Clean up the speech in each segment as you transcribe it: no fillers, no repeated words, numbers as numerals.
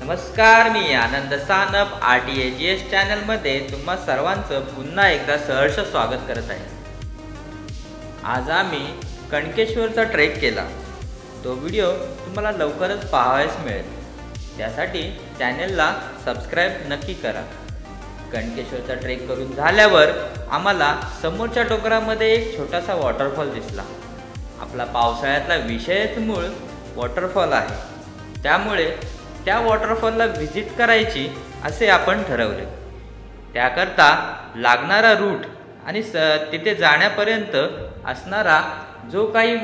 नमस्कार, मी आनंद सानप RTAGS चॅनलमध्ये तुम्हा सर्वांचं पुन्हा एकदा सहर्ष स्वागत करत आहे। आज आम्ही कणकेश्वरचा ट्रेक केला। तो व्हिडिओ तुम्हाला लवकरच पाहावयास मिळेल। त्यासाठी चॅनलला सबस्क्राइब नक्की करा। कणकेश्वरचा ट्रेक करून झाल्यावर आम्हाला समोरच्या डोंगरामध्ये एक छोटासा वॉटरफॉल दिसला। आपला पावसाळ्यातला विषयच मूळ वॉटरफॉल आहे, त्यामुळे त्या वॉटरफॉलला व्हिजिट करायची असे आपण ठरवले। त्याकरता लागणारा रूट आणि तिथे जाण्यापर्यंत असणारा जो काही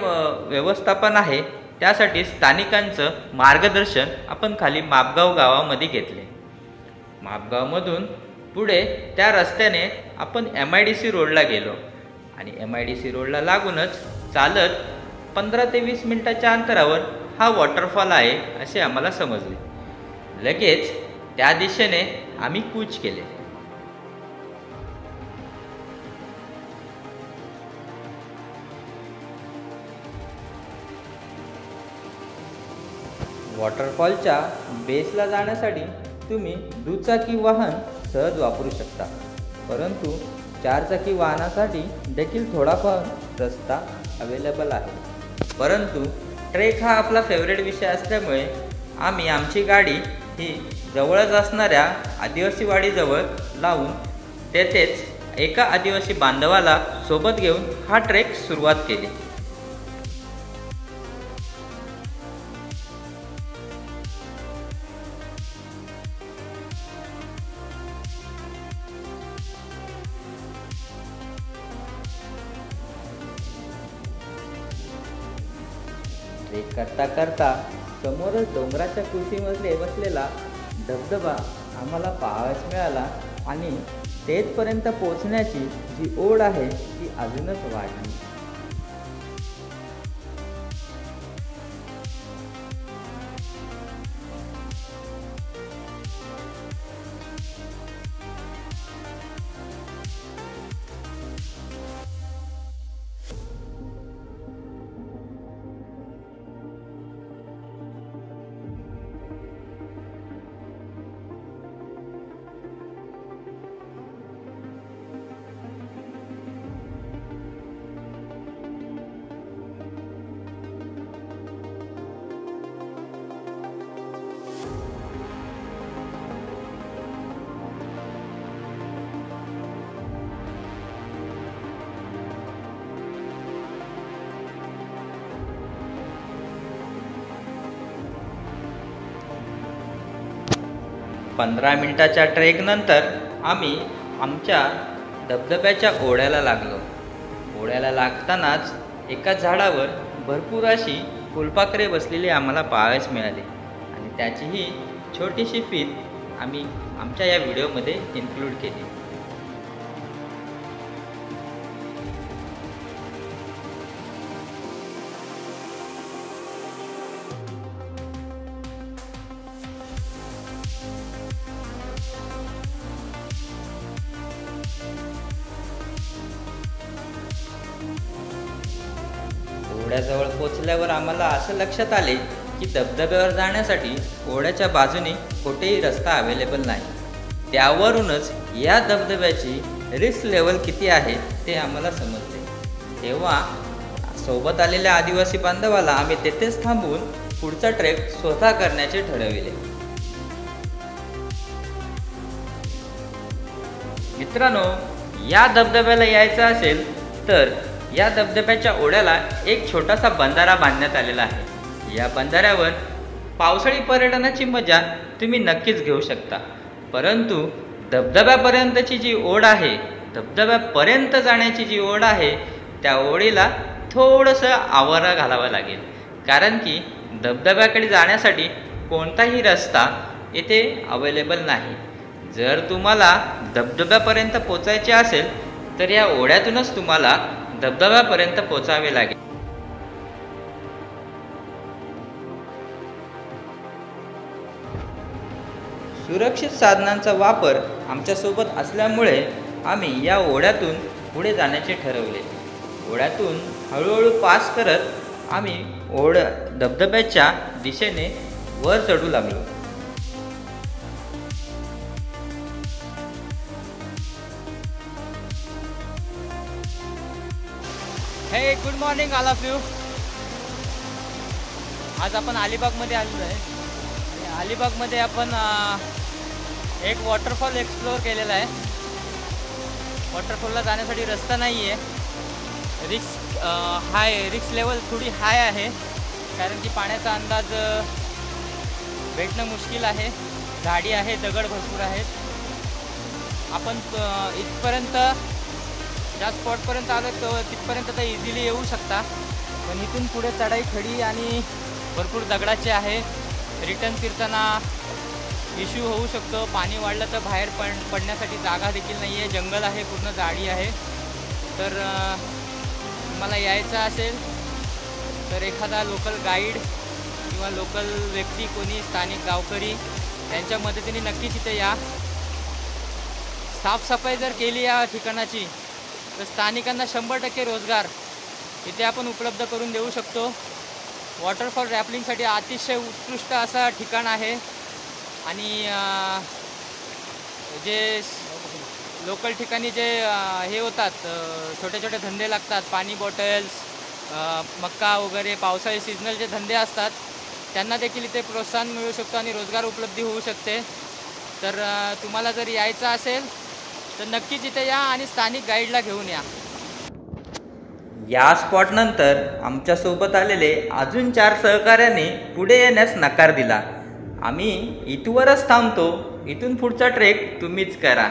व्यवस्थापन आहे त्यासाठी स्थानिकांचं मार्गदर्शन आपण खाली मापगाव गावामध्ये घेतले। मापगावमधून पुढे त्या रस्त्याने आपण MIDC रोडला गेलो आणि MIDC रोडला लागूनच चालत 15 ते 20 मिनिटाच्या अंतरावर हा वॉटरफॉल आहे असे आम्हाला समजले। लगेच त्या दिशेने आम्ही कूच केले। वॉटरफॉलच्या बेसला जाण्यासाठी तुम्ही दुचाकी वाहन सहज वापरू शकता, परंतु 4 चाकी वाहनासाठी देखील थोडाफार रस्ता अवेलेबल आहे। परंतु ट्रेक हा आपला फेवरेट विषय असल्यामुळे आम्ही आमची गाडी ही जवळच असणाऱ्या आदिवासी वाडीजवळ लावून तेथेच एका आदिवासी बांधवाला सोबत घेऊन हा ट्रेक सुरुवात केली। ट्रेक करता करता समोरच डोंगराच्या कुशीमध्ये बसलेला धबधबा आम्हाला पाहावयास मिळाला आणि तेथपर्यंत पोहोचण्याची जी ओढ आहे ती अजूनच वाढली। पंधरा मिनिटाच्या ट्रेक नंतर आम्ही आमच्या धबधब्याच्या ओढ्याला लागलो। ओढ्याला लागतानाच एका झाडावर भरपूर अशी फुलपाखरे बसलेली आम्हाला पाहावयास मिळाली आणि त्याचीही छोटीशी फीत आम्ही आमच्या या व्हिडिओमध्ये इन्क्लूड केली। ओढ्याजवळ पोचल्यावर आम्हाला असं लक्षात आले की धबधब्यावर जाण्यासाठी ओढ्याच्या बाजूने कोठेही रस्ता अवेलेबल नाही। त्यावरूनच या धबधब्याची रिस्क लेवल किती आहे ते आम्हाला समजले। तेव्हा सोबत आलेल्या आदिवासी बांधवाला आम्ही तेथेच थांबून पुढचा ट्रेक स्वतः करण्याचे ठरविले। मित्रांनो, या धबधब्याला यायचं असेल तर या धबधब्याच्या ओढ्याला एक छोटासा बंधारा बांधण्यात आलेला आहे। या बंधाऱ्यावर पावसाळी पर्यटनाची मजा तुम्ही नक्कीच घेऊ शकता, परंतु धबधब्यापर्यंतची जी ओढ आहे, धबधब्यापर्यंत जाण्याची जी ओढ आहे त्या ओढीला थोडंसं आवारा घालावा लागेल, कारण की धबधब्याकडे जाण्यासाठी कोणताही रस्ता येथे अवेलेबल नाही। जर तुम्हाला धबधब्यापर्यंत पोचायचे असेल तर या ओढ्यातूनच तुम्हाला धबधब्यापर्यंत पोचावे लागेल। सुरक्षित साधनांचा वापर आमच्यासोबत असल्यामुळे आम्ही या ओढ्यातून पुढे जाण्याचे ठरवले। ओढ्यातून हळूहळू पास करत आम्ही धबधब्याच्या दिशेने वर चढू लागलो। Good morning all of you. आज आपण अलिबागमध्ये आलेलो आहे. अलिबागमध्ये आपण एक वॉटरफॉल एक्सप्लोअर केलेला आहे. वॉटरफॉलला जाण्यासाठी रस्ता नाही आहे. रिक्स लेवल थोडी हाय आहे, कारण की पाण्याचा अंदाज भेटणं मुश्किल आहे. झाडी आहे, दगड भरपूर आहेत. आपण इथपर्यंत ज्या स्पॉटपर्यंत आलो तो तिथपर्यंत तर इझिली येऊ शकता, पण इथून पुढे चढाई खडी आणि भरपूर दगडाचे आहे. रिटर्न फिरताना इश्यू होऊ शकतो. पाणी वाढलं तर बाहेर पडण्यासाठी जागा देखील नाही आहे. जंगल आहे, पूर्ण झाडी आहे. तर तुम्हाला यायचं असेल तर एखादा लोकल गाईड किंवा लोकल व्यक्ती, कोणी स्थानिक गावकरी, त्यांच्या मदतीने नक्की तिथे या. साफसफाई जर केली या ठिकाणाची तर स्थानिकांना 100% रोजगार इथे आपण उपलब्ध करून देऊ शकतो. वॉटरफॉल रॅपलिंगसाठी अतिशय उत्कृष्ट असं ठिकाण आहे. आणि जे लोकल ठिकाणी जे हे होतात, छोटे छोटे धंदे लागतात, पाणी बॉटल्स, मक्का वगैरे, पावसाळी सीजनल जे धंदे असतात, त्यांना देखील इथे प्रोत्साहन मिळू शकतो आणि रोजगार उपलब्धी होऊ शकते. तर तुम्हाला जर यायचं असेल तर नक्कीच इथे या आणि स्थानिक गाईडला घेऊन या. या स्पॉट नंतर आमच्यासोबत आलेले अजून 4 सहकाऱ्यांनी पुढे येण्यास नकार दिला. आम्ही इथवरच थांबतो, इथून पुढचा ट्रेक तुम्हीच करा.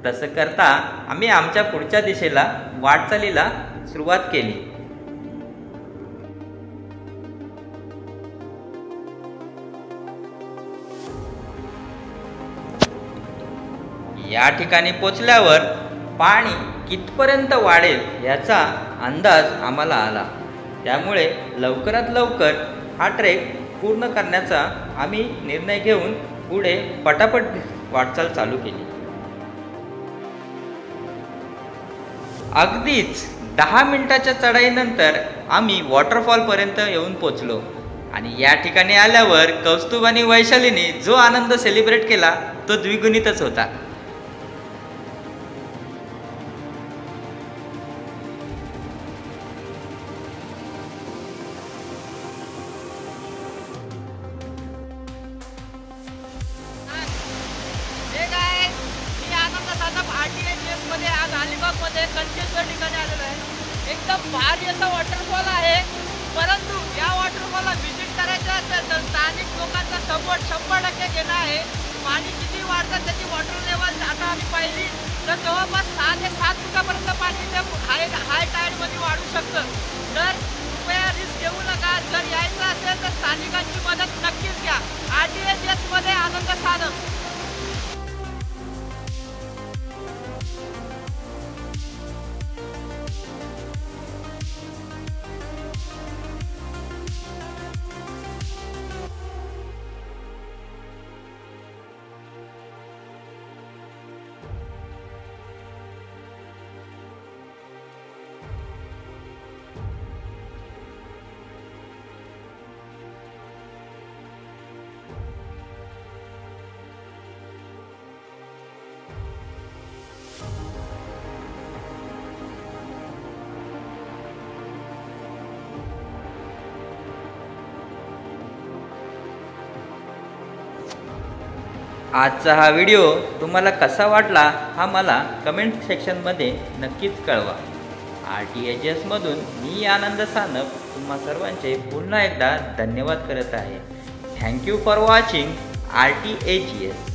तसं करता आम्ही आमच्या पुढच्या दिशेला वाटचालीला सुरुवात केली. या ठिकाणी पोचल्यावर पाणी कितपर्यंत वाढेल याचा अंदाज आम्हाला आला. त्यामुळे लवकरात लवकर हा ट्रेक पूर्ण करण्याचा आम्ही निर्णय घेऊन पुढे पटापट वाटचाल चालू केली. अगदीच 10 मिनिटाच्या चढाईनंतर आम्ही वॉटरफॉलपर्यंत येऊन पोचलो. आणि या ठिकाणी आल्यावर कौस्तुभ आणि वैशालीने जो आनंद सेलिब्रेट केला तो द्विगुणितच होता. मध्ये आज अलिबागमध्ये कणकेश्वर ठिकाणी आलेलो आहे. एकदम भारी असा वॉटरफॉल आहे. परंतु या वॉटरफॉलला व्हिजिट करायचं असेल तर स्थानिक लोकांचा सपोर्ट 100% घेणं आहे. पाणी किती वाढतं त्याची वॉटर लेवल आता आम्ही पाहिली तर जवळपास 6 ते 7 फुटापर्यंत पाणी ते हाय टाईडमध्ये वाढू शकतं. तर कृपया रिस्क घेऊ नका. जर यायचं असेल तर स्थानिकांची मदत नक्कीच घ्या. RTHS मध्ये आनंद साधन. आजचा हा व्हिडिओ तुम्हाला कसा वाटला हा मला कमेंट सेक्शनमध्ये नक्कीच कळवा. RTHS मधून मी आनंद सानप तुम्हा सर्वांचे पुन्हा एकदा धन्यवाद करत आहे. Thank you for watching RTHS.